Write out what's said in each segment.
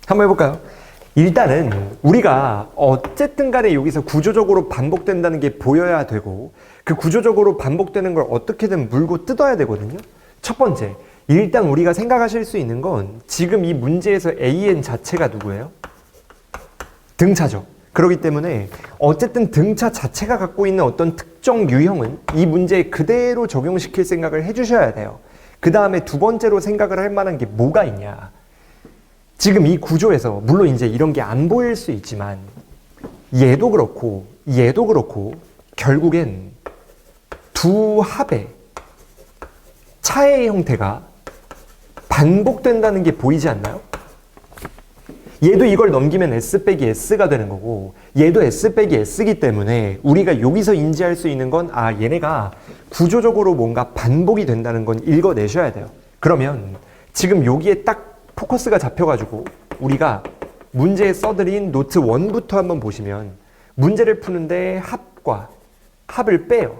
한번 해볼까요? 일단은 우리가 어쨌든 간에 여기서 구조적으로 반복된다는 게 보여야 되고 그 구조적으로 반복되는 걸 어떻게든 물고 뜯어야 되거든요. 첫 번째, 일단 우리가 생각하실 수 있는 건 지금 이 문제에서 AN 자체가 누구예요? 등차죠. 그렇기 때문에 어쨌든 등차 자체가 갖고 있는 어떤 특정 유형은 이 문제에 그대로 적용시킬 생각을 해주셔야 돼요. 그 다음에 두 번째로 생각을 할 만한 게 뭐가 있냐. 지금 이 구조에서 물론 이제 이런 게 안 보일 수 있지만 얘도 그렇고 결국엔 두 합의 차의 형태가 반복된다는 게 보이지 않나요? 얘도 이걸 넘기면 S 빼기 S가 되는 거고 얘도 S 빼기 S이기 때문에 우리가 여기서 인지할 수 있는 건 얘네가 구조적으로 뭔가 반복이 된다는 건 읽어내셔야 돼요. 그러면 지금 여기에 딱 포커스가 잡혀가지고 우리가 문제에 써드린 노트 1부터 한번 보시면 문제를 푸는데 합을 빼요.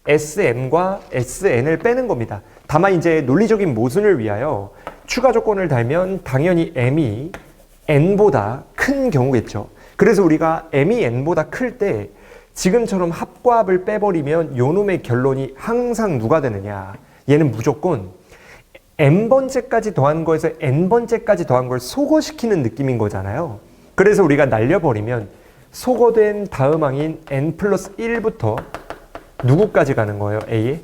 SM과 SN을 빼는 겁니다. 다만 이제 논리적인 모순을 위하여 추가 조건을 달면 당연히 M이 N보다 큰 경우겠죠. 그래서 우리가 M이 N보다 클 때 지금처럼 합과 합을 빼버리면 요놈의 결론이 항상 누가 되느냐. 얘는 무조건 N번째까지 더한 거에서 N번째까지 더한 걸 소거시키는 느낌인 거잖아요. 그래서 우리가 날려버리면 소거된 다음 항인 N 플러스 1부터 누구까지 가는 거예요? A에?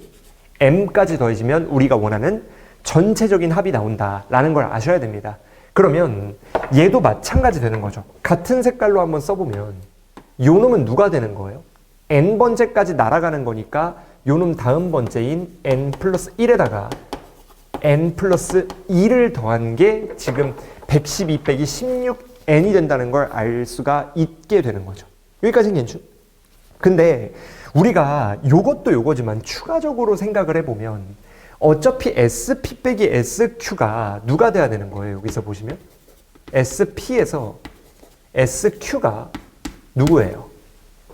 M까지 더해지면 우리가 원하는 전체적인 합이 나온다라는 걸 아셔야 됩니다. 그러면 얘도 마찬가지 되는 거죠. 같은 색깔로 한번 써보면 요놈은 누가 되는 거예요? N번째까지 날아가는 거니까 요놈 다음 번째인 N 플러스 1에다가 N 플러스 2를 더한 게 지금 112 빼기 16N이 된다는 걸 알 수가 있게 되는 거죠. 여기까지는 괜찮죠? 근데 우리가 요것도 요거지만 추가적으로 생각을 해보면 어차피 SP 빼기 SQ가 누가 돼야 되는 거예요? 여기서 보시면 SP에서 SQ가 누구예요?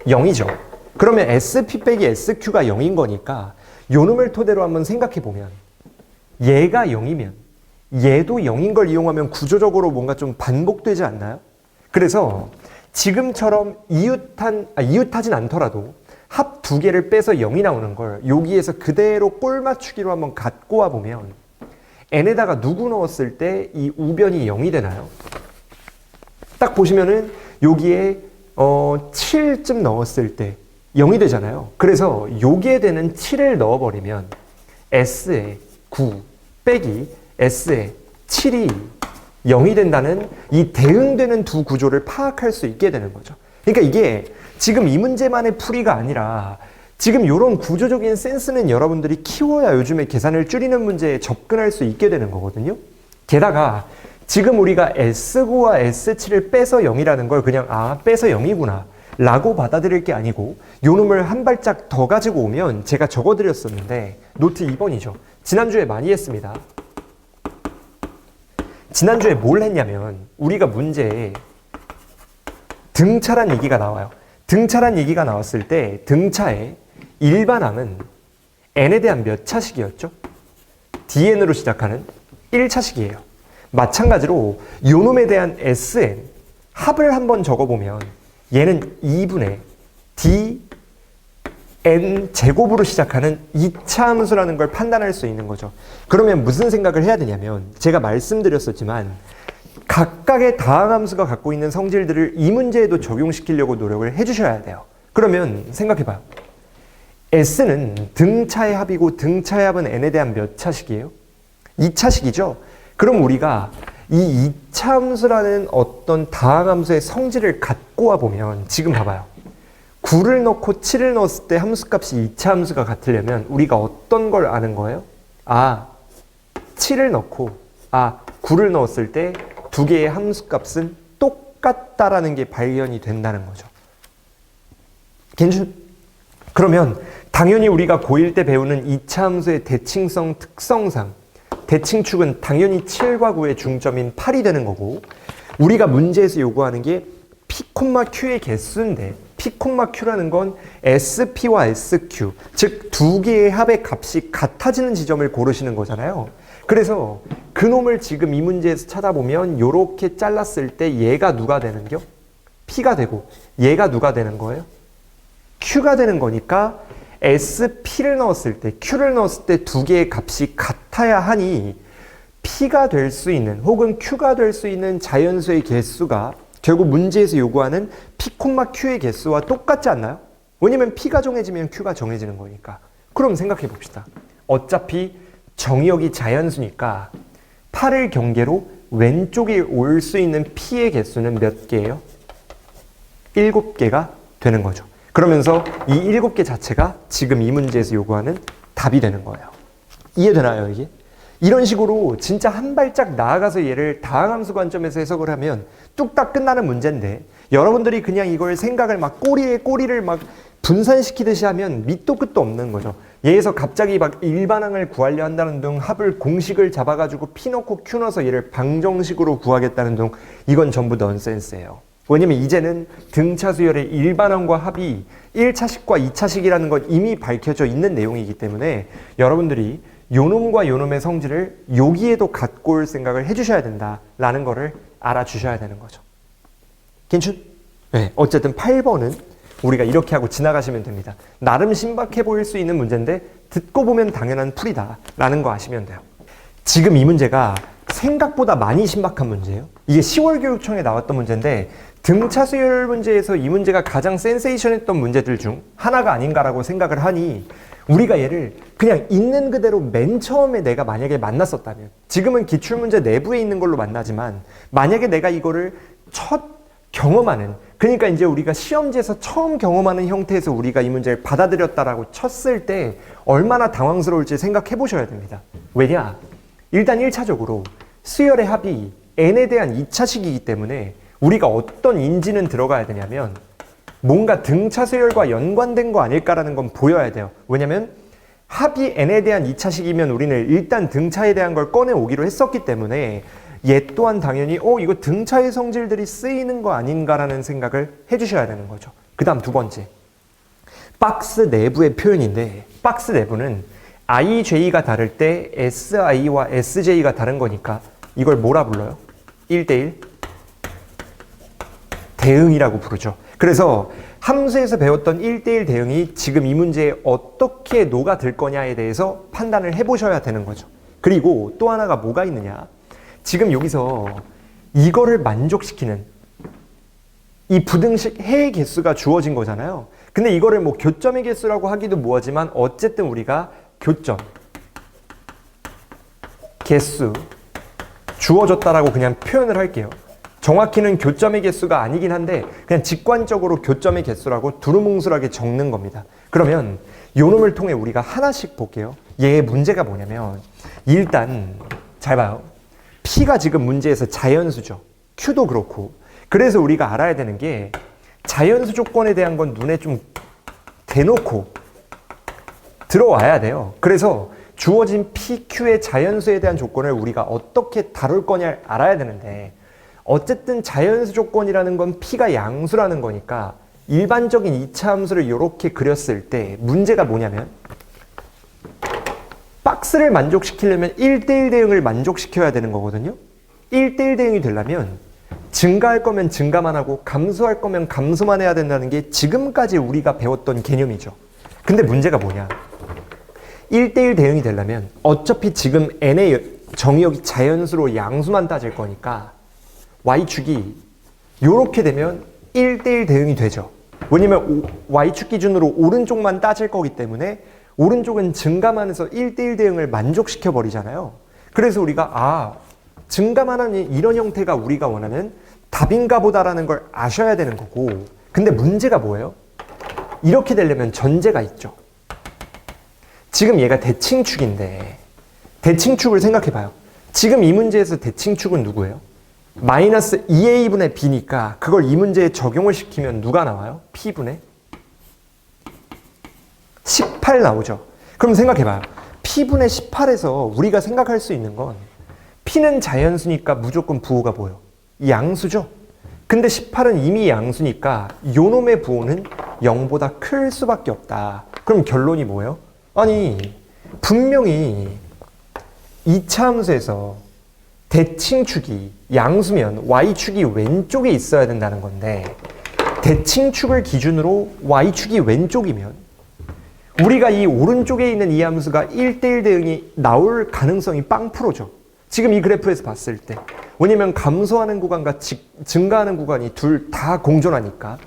0이죠. 그러면 SP 빼기 SQ가 0인 거니까 요놈을 토대로 한번 생각해 보면 얘가 0이면 얘도 0인 걸 이용하면 구조적으로 뭔가 좀 반복되지 않나요? 그래서 지금처럼 이웃하진 않더라도 합 두 개를 빼서 0이 나오는 걸 여기에서 그대로 꼴 맞추기로 한번 갖고 와보면 n에다가 누구 넣었을 때 이 우변이 0이 되나요? 딱 보시면은 여기에 7쯤 넣었을 때 0이 되잖아요. 그래서 여기에 되는 7을 넣어버리면 S에 9 빼기 S에 7이 0이 된다는 이 대응되는 두 구조를 파악할 수 있게 되는 거죠. 그러니까 이게 지금 이 문제만의 풀이가 아니라 지금 이런 구조적인 센스는 여러분들이 키워야 요즘에 계산을 줄이는 문제에 접근할 수 있게 되는 거거든요. 게다가 지금 우리가 S9와 S7을 빼서 0이라는 걸 그냥 빼서 0이구나 라고 받아들일 게 아니고 요 놈을 한 발짝 더 가지고 오면 제가 적어드렸었는데 노트 2번이죠. 지난주에 많이 했습니다. 지난주에 뭘 했냐면 우리가 문제에 등차란 얘기가 나와요. 등차란 얘기가 나왔을 때 등차의 일반항은 n에 대한 몇 차식이었죠? dn으로 시작하는 1차식이에요. 마찬가지로 요놈에 대한 sn 합을 한번 적어보면 얘는 2분의 dn 제곱으로 시작하는 2차 함수라는 걸 판단할 수 있는 거죠. 그러면 무슨 생각을 해야 되냐면 제가 말씀드렸었지만 각각의 다항함수가 갖고 있는 성질들을 이 문제에도 적용시키려고 노력을 해주셔야 돼요. 그러면 생각해봐요. S는 등차의 합이고 등차의 합은 n에 대한 몇 차식이에요? 2차식이죠? 그럼 우리가 이 2차 함수라는 어떤 다항함수의 성질을 갖고 와보면 지금 봐봐요. 9를 넣고 7을 넣었을 때 함수값이 2차 함수가 같으려면 우리가 어떤 걸 아는 거예요? 7을 넣고 9를 넣었을 때 두 개의 함수값은 똑같다라는 게 발견이 된다는 거죠. 그러면 당연히 우리가 고1 때 배우는 2차 함수의 대칭성 특성상 대칭축은 당연히 7과 9의 중점인 8이 되는 거고 우리가 문제에서 요구하는 게 P,Q의 개수인데 P,Q라는 건 SP와 SQ 즉 두 개의 합의 값이 같아지는 지점을 고르시는 거잖아요. 그래서 그놈을 지금 이 문제에서 찾아보면 요렇게 잘랐을 때 얘가 누가 되는겨? P가 되고 얘가 누가 되는 거예요? Q가 되는 거니까 SP를 넣었을 때, Q를 넣었을 때 두 개의 값이 같아야 하니 P가 될 수 있는 혹은 Q가 될 수 있는 자연수의 개수가 결국 문제에서 요구하는 P, Q의 개수와 똑같지 않나요? 왜냐면 P가 정해지면 Q가 정해지는 거니까. 그럼 생각해 봅시다. 어차피 정의역이 자연수니까 8을 경계로 왼쪽에 올 수 있는 P의 개수는 몇 개예요? 7개가 되는 거죠. 그러면서 이 7개 자체가 지금 이 문제에서 요구하는 답이 되는 거예요. 이해되나요, 이게? 이런 식으로 진짜 한 발짝 나아가서 얘를 다항함수 관점에서 해석을 하면 뚝딱 끝나는 문제인데 여러분들이 그냥 이걸 생각을 막 꼬리에 꼬리를 막 분산시키듯이 하면 밑도 끝도 없는 거죠. 얘에서 갑자기 막 일반항을 구하려 한다는 둥, 합을 공식을 잡아가지고 P 넣고 Q 넣어서 얘를 방정식으로 구하겠다는 둥, 이건 전부 넌센스예요. 왜냐면 이제는 등차수열의 일반항과 합이 1차식과 2차식이라는 건 이미 밝혀져 있는 내용이기 때문에 여러분들이 요놈과 요놈의 성질을 여기에도 갖고 올 생각을 해주셔야 된다라는 거를 알아주셔야 되는 거죠. 괜찮? 네. 어쨌든 8번은 우리가 이렇게 하고 지나가시면 됩니다. 나름 신박해 보일 수 있는 문제인데 듣고 보면 당연한 풀이다라는 거 아시면 돼요. 지금 이 문제가 생각보다 많이 신박한 문제예요. 이게 10월 교육청에 나왔던 문제인데 등차 수열 문제에서 이 문제가 가장 센세이션했던 문제들 중 하나가 아닌가라고 생각을 하니 우리가 얘를 그냥 있는 그대로 맨 처음에 내가 만약에 만났었다면, 지금은 기출문제 내부에 있는 걸로 만나지만 만약에 내가 이거를 첫 경험하는, 그러니까 이제 우리가 시험지에서 처음 경험하는 형태에서 우리가 이 문제를 받아들였다라고 쳤을 때 얼마나 당황스러울지 생각해 보셔야 됩니다. 왜냐? 일단 1차적으로 수열의 합이 n에 대한 2차식이기 때문에 우리가 어떤 인지는 들어가야 되냐면 뭔가 등차 수열과 연관된 거 아닐까라는 건 보여야 돼요. 왜냐면 합이 n에 대한 2차식이면 우리는 일단 등차에 대한 걸 꺼내오기로 했었기 때문에 얘 또한 당연히 이거 등차의 성질들이 쓰이는 거 아닌가라는 생각을 해주셔야 되는 거죠. 그 다음 두 번째, 박스 내부의 표현인데 박스 내부는 IJ가 다를 때 SI와 SJ가 다른 거니까 이걸 뭐라 불러요? 1대1 대응이라고 부르죠. 그래서 함수에서 배웠던 1대1 대응이 지금 이 문제에 어떻게 녹아들 거냐에 대해서 판단을 해보셔야 되는 거죠. 그리고 또 하나가 뭐가 있느냐, 지금 여기서 이거를 만족시키는 이 부등식 해의 개수가 주어진 거잖아요. 근데 이거를 뭐 교점의 개수라고 하기도 뭐하지만 어쨌든 우리가 교점, 개수 주어졌다라고 그냥 표현을 할게요. 정확히는 교점의 개수가 아니긴 한데 그냥 직관적으로 교점의 개수라고 두루뭉술하게 적는 겁니다. 그러면 요 놈을 통해 우리가 하나씩 볼게요. 얘의 문제가 뭐냐면 일단 잘 봐요. P가 지금 문제에서 자연수죠. Q도 그렇고. 그래서 우리가 알아야 되는 게 자연수 조건에 대한 건 눈에 좀 대놓고 들어와야 돼요. 그래서 주어진 P, Q의 자연수에 대한 조건을 우리가 어떻게 다룰 거냐를 알아야 되는데 어쨌든 자연수 조건이라는 건 P가 양수라는 거니까 일반적인 2차 함수를 이렇게 그렸을 때 문제가 뭐냐면 박스를 만족시키려면 1대1 대응을 만족시켜야 되는 거거든요. 1대1 대응이 되려면 증가할 거면 증가만 하고 감소할 거면 감소만 해야 된다는 게 지금까지 우리가 배웠던 개념이죠. 근데 문제가 뭐냐, 1대1 대응이 되려면 어차피 지금 n의 정의역이 자연수로 양수만 따질 거니까 y축이 이렇게 되면 1대1 대응이 되죠. 왜냐면 y축 기준으로 오른쪽만 따질 거기 때문에 오른쪽은 증가만 해서 1대1 대응을 만족시켜 버리잖아요. 그래서 우리가 증가만 하는 이런 형태가 우리가 원하는 답인가 보다라는 걸 아셔야 되는 거고, 근데 문제가 뭐예요? 이렇게 되려면 전제가 있죠. 지금 얘가 대칭축인데 대칭축을 생각해 봐요. 지금 이 문제에서 대칭축은 누구예요? 마이너스 2a분의 b니까 그걸 이 문제에 적용을 시키면 누가 나와요? p분의 18 나오죠. 그럼 생각해봐요. p분의 18에서 우리가 생각할 수 있는 건 p는 자연수니까 무조건 부호가 뭐예요? 양수죠. 근데 18은 이미 양수니까 요놈의 부호는 0보다 클 수밖에 없다. 그럼 결론이 뭐예요? 아니 분명히 2차 함수에서 대칭축이 양수면 y축이 왼쪽에 있어야 된다는 건데 대칭축을 기준으로 y축이 왼쪽이면 우리가 이 오른쪽에 있는 이 함수가 1대1 대응이 나올 가능성이 빵 프로죠. 지금 이 그래프에서 봤을 때. 왜냐면 감소하는 구간과 증가하는 구간이 둘 다 공존하니까.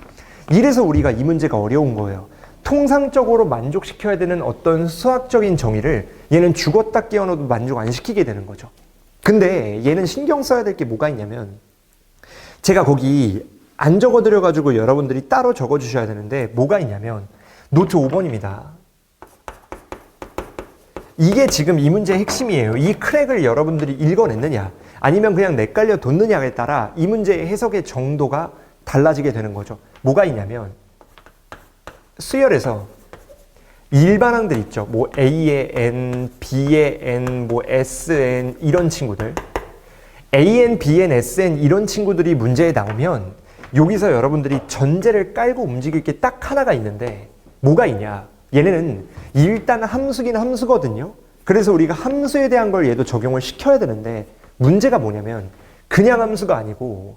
이래서 우리가 이 문제가 어려운 거예요. 통상적으로 만족시켜야 되는 어떤 수학적인 정의를 얘는 죽었다 깨어나도 만족 안 시키게 되는 거죠. 근데 얘는 신경 써야 될 게 뭐가 있냐면 제가 거기 안 적어드려가지고 여러분들이 따로 적어주셔야 되는데 뭐가 있냐면 노트 5번입니다. 이게 지금 이 문제의 핵심이에요. 이 크랙을 여러분들이 읽어냈느냐 아니면 그냥 헷갈려 뒀느냐에 따라 이 문제의 해석의 정도가 달라지게 되는 거죠. 뭐가 있냐면 수열에서 일반항들 있죠. 뭐 A의 N, B의 N, 뭐 SN 이런 친구들 AN, BN, SN 이런 친구들이 문제에 나오면 여기서 여러분들이 전제를 깔고 움직일 게 딱 하나가 있는데 뭐가 있냐. 얘네는 일단 함수긴 함수거든요. 그래서 우리가 함수에 대한 걸 얘도 적용을 시켜야 되는데 문제가 뭐냐면 그냥 함수가 아니고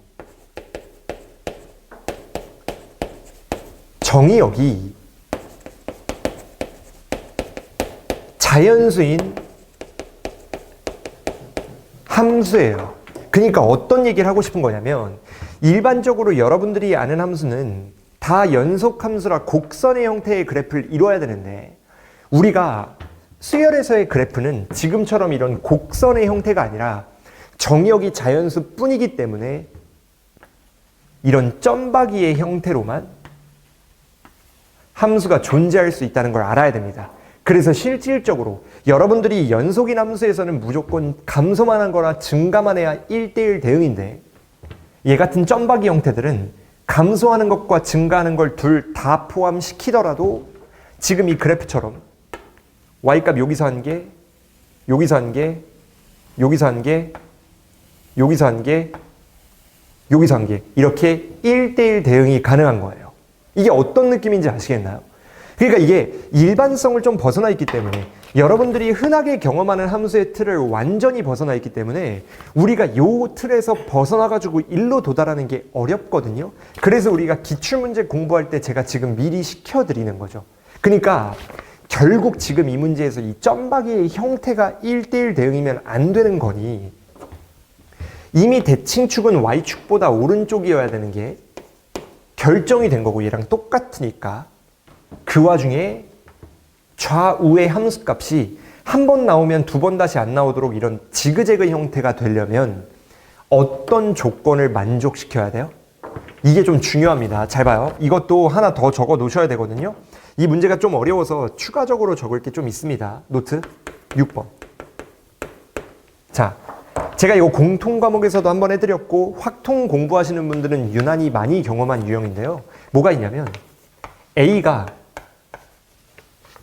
정의역이 자연수인 함수예요. 그러니까 어떤 얘기를 하고 싶은 거냐면 일반적으로 여러분들이 아는 함수는 다 연속함수라 곡선의 형태의 그래프를 이루어야 되는데 우리가 수열에서의 그래프는 지금처럼 이런 곡선의 형태가 아니라 정의역이 자연수 뿐이기 때문에 이런 점박이의 형태로만 함수가 존재할 수 있다는 걸 알아야 됩니다. 그래서 실질적으로 여러분들이 연속인 함수에서는 무조건 감소만 한 거나 증가만 해야 1대1 대응인데 얘 같은 점박이 형태들은 감소하는 것과 증가하는 걸 둘 다 포함시키더라도 지금 이 그래프처럼 y값 여기서 한 개, 여기서 한 개, 여기서 한 개, 여기서 한 개, 여기서 한 개 이렇게 1대1 대응이 가능한 거예요. 이게 어떤 느낌인지 아시겠나요? 그러니까 이게 일반성을 좀 벗어나 있기 때문에 여러분들이 흔하게 경험하는 함수의 틀을 완전히 벗어나 있기 때문에 우리가 요 틀에서 벗어나가지고 일로 도달하는 게 어렵거든요. 그래서 우리가 기출문제 공부할 때 제가 지금 미리 시켜드리는 거죠. 그러니까 결국 지금 이 문제에서 이 점박이의 형태가 1대1 대응이면 안 되는 거니 이미 대칭축은 y축보다 오른쪽이어야 되는 게 결정이 된 거고 얘랑 똑같으니까 그 와중에 좌우의 함수값이 한 번 나오면 두 번 다시 안 나오도록 이런 지그재그 형태가 되려면 어떤 조건을 만족시켜야 돼요? 이게 좀 중요합니다. 잘 봐요. 이것도 하나 더 적어 놓으셔야 되거든요. 이 문제가 좀 어려워서 추가적으로 적을 게 좀 있습니다. 노트 6번. 자, 제가 이거 공통 과목에서도 한번 해드렸고 확통 공부하시는 분들은 유난히 많이 경험한 유형인데요. 뭐가 있냐면 A가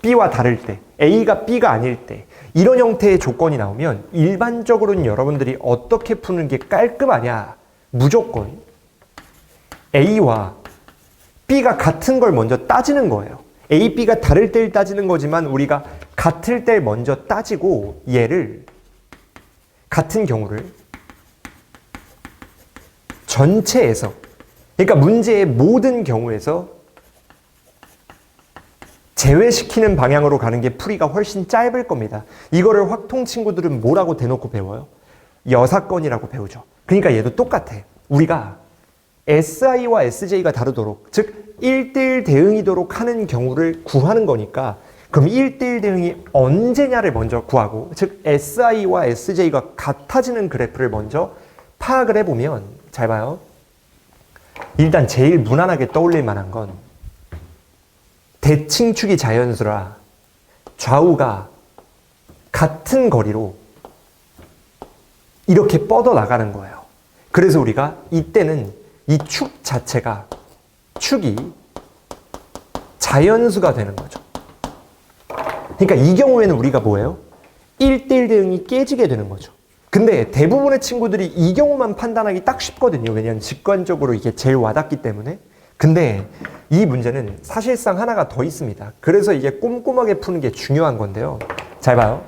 B와 다를 때, A가 B가 아닐 때 이런 형태의 조건이 나오면 일반적으로는 여러분들이 어떻게 푸는 게 깔끔하냐? 무조건 A와 B가 같은 걸 먼저 따지는 거예요. A, B가 다를 때를 따지는 거지만 우리가 같을 때 먼저 따지고 얘를 같은 경우를 전체에서 그러니까 문제의 모든 경우에서 제외시키는 방향으로 가는 게 풀이가 훨씬 짧을 겁니다. 이거를 확통 친구들은 뭐라고 대놓고 배워요? 여사건이라고 배우죠. 그러니까 얘도 똑같아. 우리가 SI와 SJ가 다르도록 즉 1대1 대응이도록 하는 경우를 구하는 거니까 그럼 1대1 대응이 언제냐를 먼저 구하고 즉 SI와 SJ가 같아지는 그래프를 먼저 파악을 해보면 잘 봐요. 일단 제일 무난하게 떠올릴 만한 건 대칭축이 자연수라 좌우가 같은 거리로 이렇게 뻗어 나가는 거예요. 그래서 우리가 이때는 이 축 자체가 축이 자연수가 되는 거죠. 그러니까 이 경우에는 우리가 뭐예요? 1대1 대응이 깨지게 되는 거죠. 근데 대부분의 친구들이 이 경우만 판단하기 딱 쉽거든요. 왜냐하면 직관적으로 이게 제일 와닿기 때문에. 근데 이 문제는 사실상 하나가 더 있습니다. 그래서 이게 꼼꼼하게 푸는 게 중요한 건데요. 잘 봐요.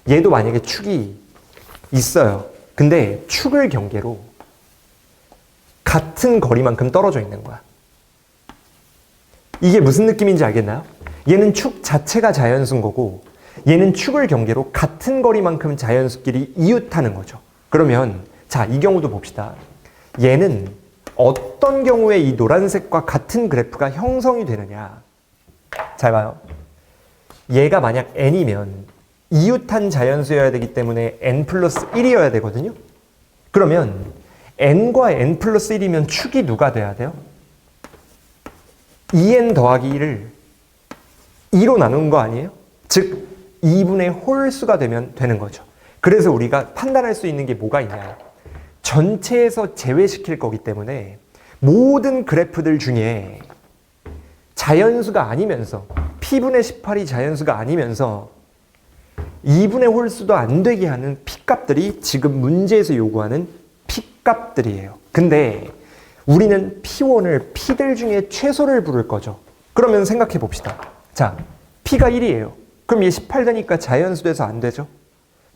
얘도 만약에 축이 있어요. 근데 축을 경계로 같은 거리만큼 떨어져 있는 거야. 이게 무슨 느낌인지 알겠나요? 얘는 축 자체가 자연수인 거고 얘는 축을 경계로 같은 거리만큼 자연수끼리 이웃하는 거죠. 그러면 자, 이 경우도 봅시다. 얘는 어떤 경우에 이 노란색과 같은 그래프가 형성이 되느냐. 잘 봐요. 얘가 만약 n이면 이웃한 자연수여야 되기 때문에 n 플러스 1이어야 되거든요. 그러면 n과 n 플러스 1이면 축이 누가 돼야 돼요? 2n 더하기 1을 2로 나눈 거 아니에요? 즉 2분의 홀수가 되면 되는 거죠. 그래서 우리가 판단할 수 있는 게 뭐가 있냐. 전체에서 제외시킬 거기 때문에 모든 그래프들 중에 자연수가 아니면서 p분의 18이 자연수가 아니면서 2분의 홀수도 안 되게 하는 p값들이 지금 문제에서 요구하는 p값들이에요. 근데 우리는 p1을 p들 중에 최소를 부를 거죠. 그러면 생각해 봅시다. 자, p가 1이에요. 그럼 얘 18 되니까 자연수 돼서 안 되죠.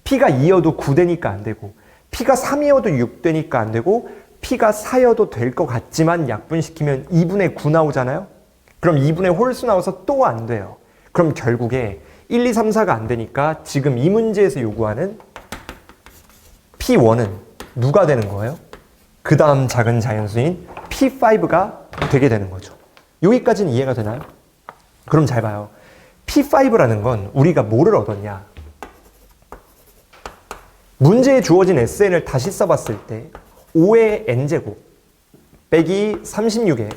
p가 2여도 9 되니까 안 되고 p가 3이어도 6 되니까 안 되고 p가 4여도 될 것 같지만 약분시키면 2분의 9 나오잖아요. 그럼 2분의 홀수 나와서 또 안 돼요. 그럼 결국에 1, 2, 3, 4가 안 되니까 지금 이 문제에서 요구하는 P1은 누가 되는 거예요? 그 다음 작은 자연수인 P5가 되게 되는 거죠. 여기까지는 이해가 되나요? 그럼 잘 봐요. P5라는 건 우리가 뭐를 얻었냐? 문제에 주어진 SN을 다시 써봤을 때 5의 n제곱 빼기 36의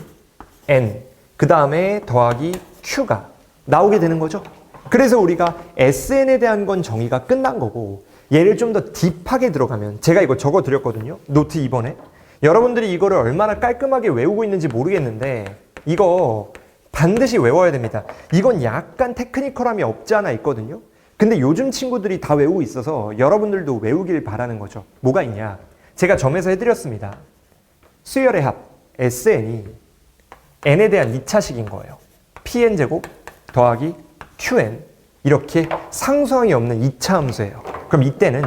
n 그 다음에 더하기 q가 나오게 되는 거죠. 그래서 우리가 SN에 대한 건 정의가 끝난 거고 얘를 좀 더 딥하게 들어가면 제가 이거 적어 드렸거든요. 노트 2번에. 여러분들이 이거를 얼마나 깔끔하게 외우고 있는지 모르겠는데 이거 반드시 외워야 됩니다. 이건 약간 테크니컬함이 없지 않아 있거든요. 근데 요즘 친구들이 다 외우고 있어서 여러분들도 외우길 바라는 거죠. 뭐가 있냐? 제가 점에서 해드렸습니다. 수열의 합 SN이 n에 대한 2차식인 거예요. pn제곱 더하기 qn 이렇게 상수항이 없는 2차 함수예요. 그럼 이때는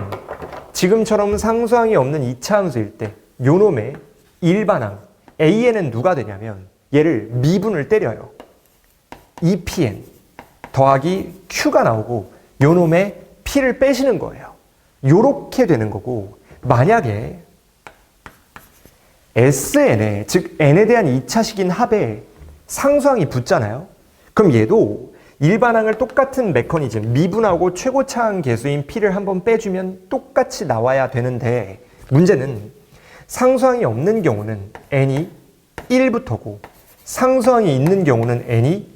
지금처럼 상수항이 없는 2차 함수일 때 요놈의 일반항 an은 누가 되냐면 얘를 미분을 때려요. 2pn 더하기 q가 나오고 요놈의 p를 빼시는 거예요. 요렇게 되는 거고 만약에 SN에 즉 n에 대한 2차식인 합에 상수항이 붙잖아요. 그럼 얘도 일반항을 똑같은 메커니즘 미분하고 최고차항 계수인 p를 한번 빼주면 똑같이 나와야 되는데 문제는 상수항이 없는 경우는 n이 1부터고 상수항이 있는 경우는 n이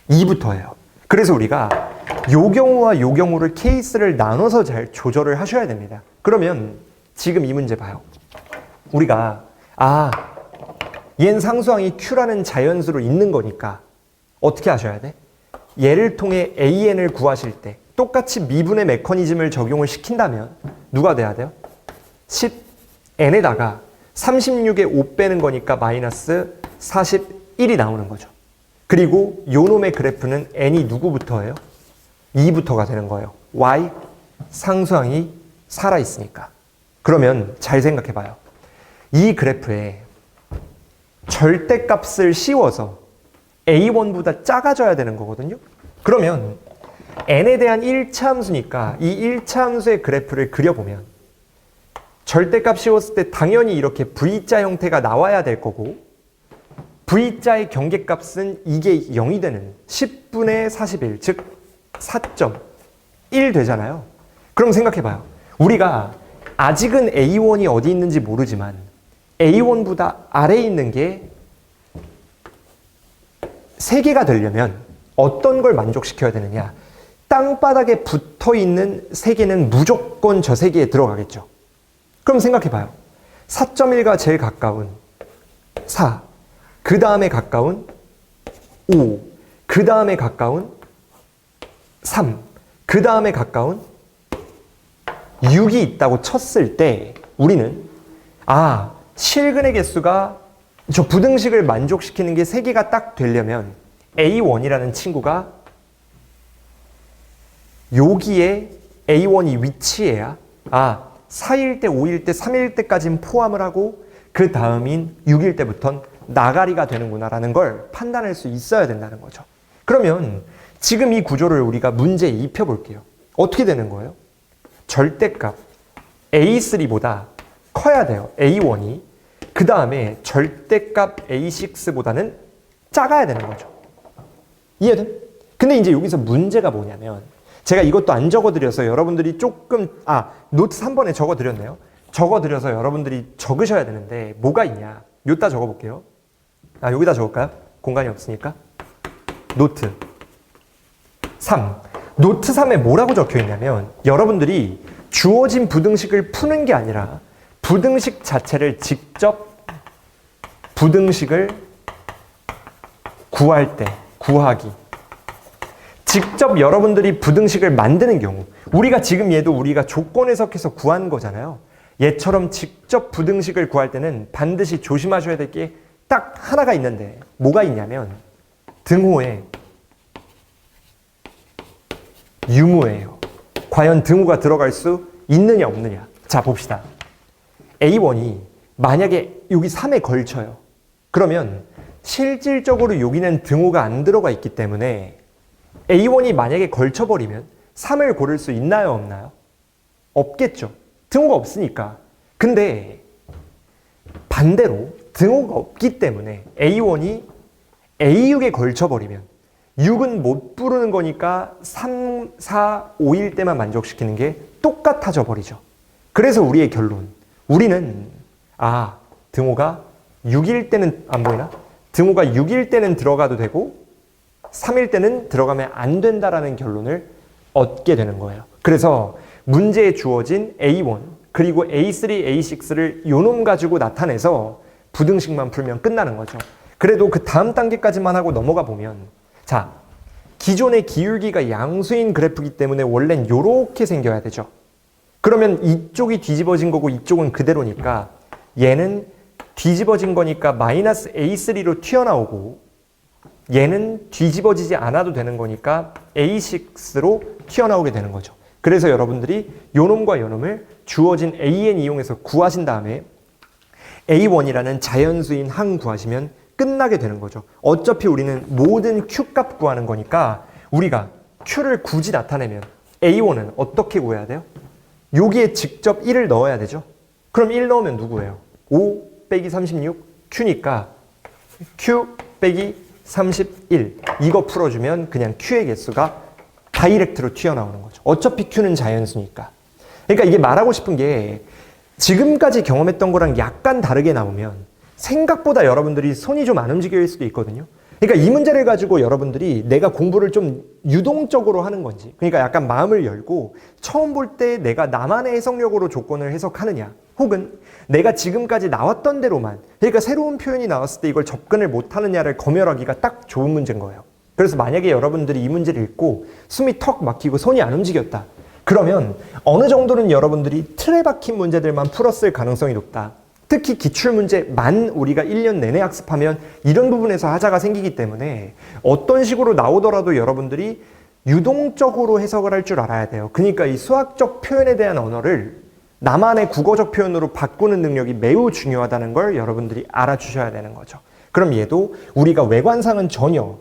2부터예요. 그래서 우리가 요 경우와 요 경우를 케이스를 나눠서 잘 조절을 하셔야 됩니다. 그러면 지금 이 문제 봐요. 우리가 얜 상수항이 q라는 자연수로 있는 거니까 어떻게 하셔야 돼? 얘를 통해 an을 구하실 때 똑같이 미분의 메커니즘을 적용을 시킨다면 누가 돼야 돼요? 10n에다가 36에 5 빼는 거니까 마이너스 41이 나오는 거죠. 그리고 요놈의 그래프는 n이 누구부터예요? 2부터가 되는 거예요. y 상수항이 살아있으니까. 그러면 잘 생각해 봐요. 이 그래프에 절대값을 씌워서 A1보다 작아져야 되는 거거든요. 그러면 n에 대한 1차 함수니까 이 1차 함수의 그래프를 그려보면 절대값 씌웠을 때 당연히 이렇게 V자 형태가 나와야 될 거고 V자의 경계값은 이게 0이 되는 10분의 41, 즉 4.1 되잖아요. 그럼 생각해봐요. 우리가 아직은 A1이 어디 있는지 모르지만 A1보다 아래에 있는 게 3개가 되려면 어떤 걸 만족시켜야 되느냐? 땅바닥에 붙어있는 3개는 무조건 저 3개에 들어가겠죠. 그럼 생각해봐요. 4.1과 제일 가까운 4, 그 다음에 가까운 5, 그 다음에 가까운 3, 그 다음에 가까운 6이 있다고 쳤을 때 우리는 실근의 개수가 저 부등식을 만족시키는 게 3개가 딱 되려면 A1이라는 친구가 여기에 A1이 위치해야 4일 때, 5일 때, 3일 때까지는 포함을 하고 그 다음인 6일 때부터는 나가리가 되는구나라는 걸 판단할 수 있어야 된다는 거죠. 그러면 지금 이 구조를 우리가 문제에 입혀볼게요. 어떻게 되는 거예요? 절대값 A3보다 커야 돼요. A1이. 그 다음에 절대값 A6보다는 작아야 되는 거죠. 이해돼? 근데 이제 여기서 문제가 뭐냐면 제가 이것도 안 적어드려서 여러분들이 조금 노트 3번에 적어드렸네요. 적어드려서 여러분들이 적으셔야 되는데 뭐가 있냐? 여기다 적어볼게요. 여기다 적을까요? 공간이 없으니까. 노트 3. 노트 3에 뭐라고 적혀 있냐면 여러분들이 주어진 부등식을 푸는 게 아니라 부등식 자체를 직접 부등식을 구할 때 구하기. 직접 여러분들이 부등식을 만드는 경우 우리가 지금 얘도 우리가 조건 해석해서 구한 거잖아요. 얘처럼 직접 부등식을 구할 때는 반드시 조심하셔야 될 게 딱 하나가 있는데 뭐가 있냐면 등호에 유무예요. 과연 등호가 들어갈 수 있느냐 없느냐. 자 봅시다. A1이 만약에 여기 3에 걸쳐요. 그러면 실질적으로 여기는 등호가 안 들어가 있기 때문에 A1이 만약에 걸쳐버리면 3을 고를 수 있나요 없나요? 없겠죠. 등호가 없으니까. 근데 반대로 등호가 없기 때문에 A1이 A6에 걸쳐버리면 6은 못 부르는 거니까 3, 4, 5일 때만 만족시키는 게 똑같아져 버리죠. 그래서 우리의 결론. 우리는 등호가 6일 때는 안 보이나? 등호가 6일 때는 들어가도 되고 3일 때는 들어가면 안 된다라는 결론을 얻게 되는 거예요. 그래서 문제에 주어진 A1 그리고 A3, A6를 요놈 가지고 나타내서 부등식만 풀면 끝나는 거죠. 그래도 그 다음 단계까지만 하고 넘어가 보면 자, 기존의 기울기가 양수인 그래프이기 때문에 원래는 요렇게 생겨야 되죠. 그러면 이쪽이 뒤집어진 거고 이쪽은 그대로니까 얘는 뒤집어진 거니까 마이너스 A3로 튀어나오고 얘는 뒤집어지지 않아도 되는 거니까 A6로 튀어나오게 되는 거죠. 그래서 여러분들이 요놈과 요놈을 주어진 AN 이용해서 구하신 다음에 A1이라는 자연수인 항 구하시면 끝나게 되는 거죠. 어차피 우리는 모든 Q값 구하는 거니까 우리가 Q를 굳이 나타내면 A1은 어떻게 구해야 돼요? 여기에 직접 1을 넣어야 되죠. 그럼 1 넣으면 누구예요? 5 빼기 36 Q니까 Q 빼기 31 이거 풀어주면 그냥 Q의 개수가 다이렉트로 튀어나오는 거죠. 어차피 Q는 자연수니까. 그러니까 이게 말하고 싶은 게 지금까지 경험했던 거랑 약간 다르게 나오면 생각보다 여러분들이 손이 좀 안 움직일 수도 있거든요. 그러니까 이 문제를 가지고 여러분들이 내가 공부를 좀 유동적으로 하는 건지 그러니까 약간 마음을 열고 처음 볼 때 내가 나만의 해석력으로 조건을 해석하느냐 혹은 내가 지금까지 나왔던 대로만 그러니까 새로운 표현이 나왔을 때 이걸 접근을 못하느냐를 검열하기가 딱 좋은 문제인 거예요. 그래서 만약에 여러분들이 이 문제를 읽고 숨이 턱 막히고 손이 안 움직였다. 그러면 어느 정도는 여러분들이 틀에 박힌 문제들만 풀었을 가능성이 높다. 특히 기출문제만 우리가 1년 내내 학습하면 이런 부분에서 하자가 생기기 때문에 어떤 식으로 나오더라도 여러분들이 유동적으로 해석을 할 줄 알아야 돼요. 그러니까 이 수학적 표현에 대한 언어를 나만의 국어적 표현으로 바꾸는 능력이 매우 중요하다는 걸 여러분들이 알아주셔야 되는 거죠. 그럼 얘도 우리가 외관상은 전혀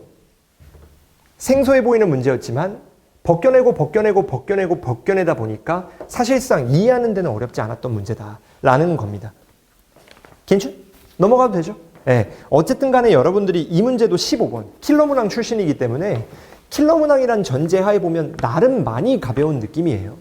생소해 보이는 문제였지만 벗겨내다 보니까 사실상 이해하는 데는 어렵지 않았던 문제다라는 겁니다. 괜찮? 넘어가도 되죠? 네. 어쨌든 간에 여러분들이 이 문제도 15번 킬러문항 출신이기 때문에 킬러문항이란 전제하에 보면 나름 많이 가벼운 느낌이에요.